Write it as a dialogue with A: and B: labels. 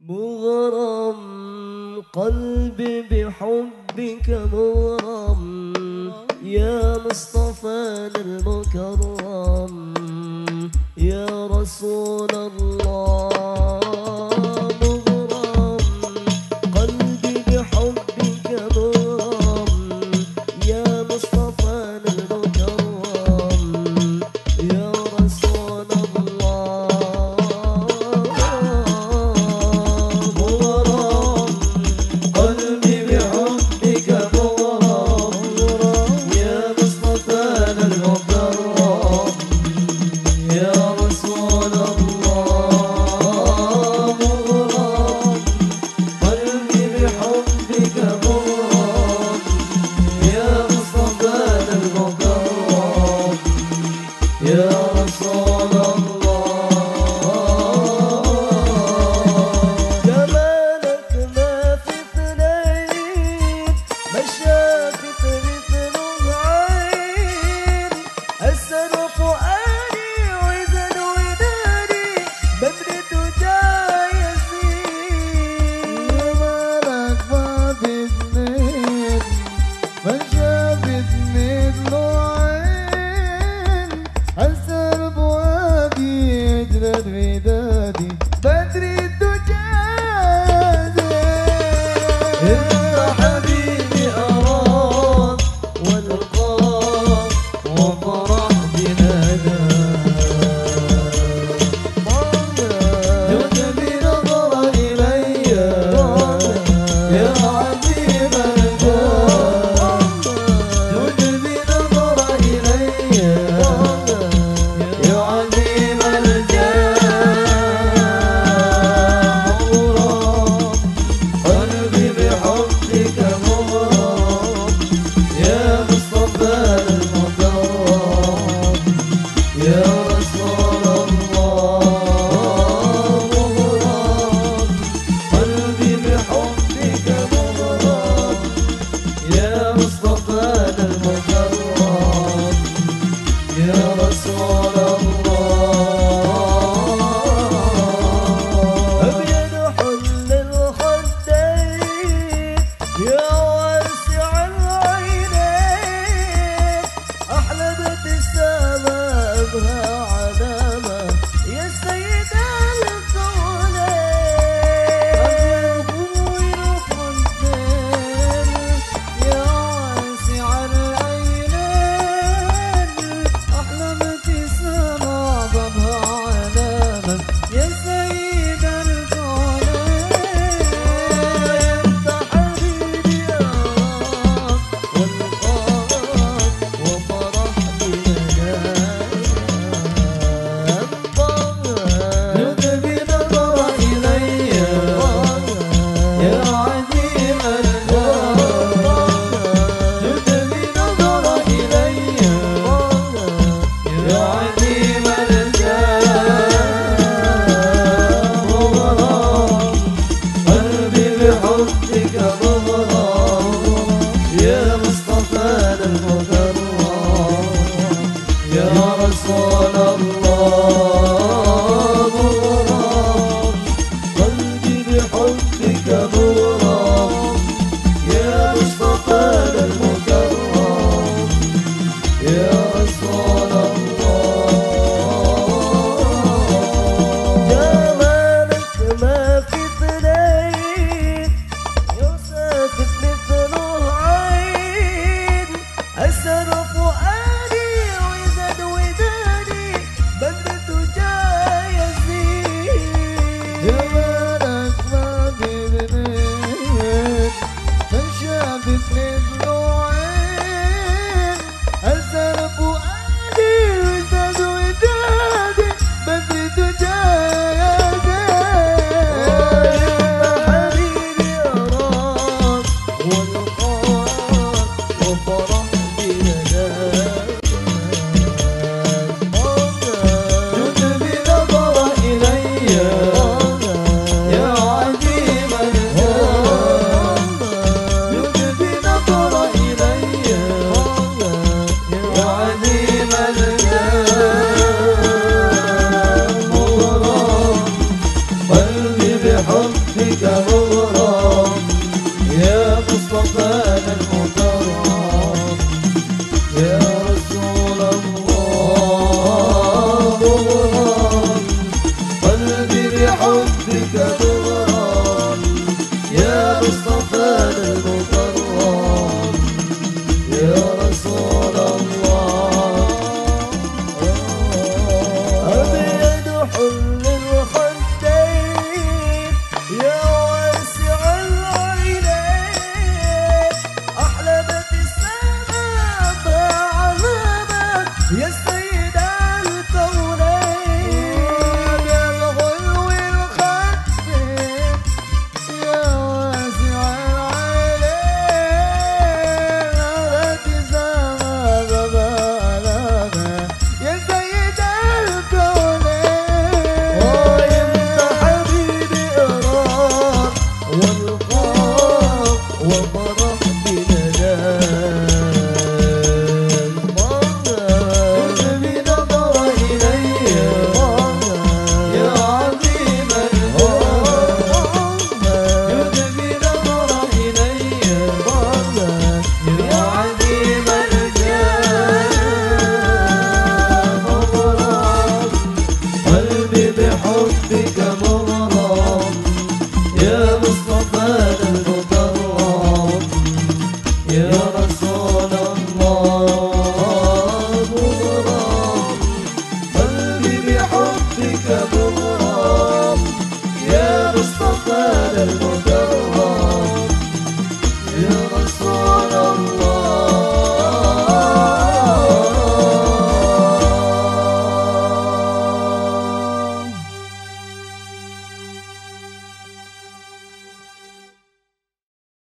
A: مغرم قلبي بحبك مغرم يا مصطفانا المكرم يا رسول الله. مغرم قلبي بحبك مغرم يا مصطفانا المكرم يا رسول الله. مغرم قلبي بحبك مغرم يا مصطفانا المكرم يا رسول الله. بحبك مغرم يا مصطفانا المكرم يا رسول الله مغرم قلبي بحبك مغرم يا مصطفانا المكرم يا رسول الله أبيض حل الخدين يا واسع العينين أحلى ابتسامة بعلامة يا سيد الكونين يا الغلو الخدين يا واسع العينين أحلى ابتسامة بعلامة يا سيد الكونين وانت حبيبي إرام والقاف وفرح بندان بنظر إلي يا عظيم الهام بنظر إلي يا عظيم الجاه مغرم قلبي بحبك مغرم يا مصطفانا المكرم يا رسول الله مغرم قلبي بحبك مغرم يا مصطفانا المكرم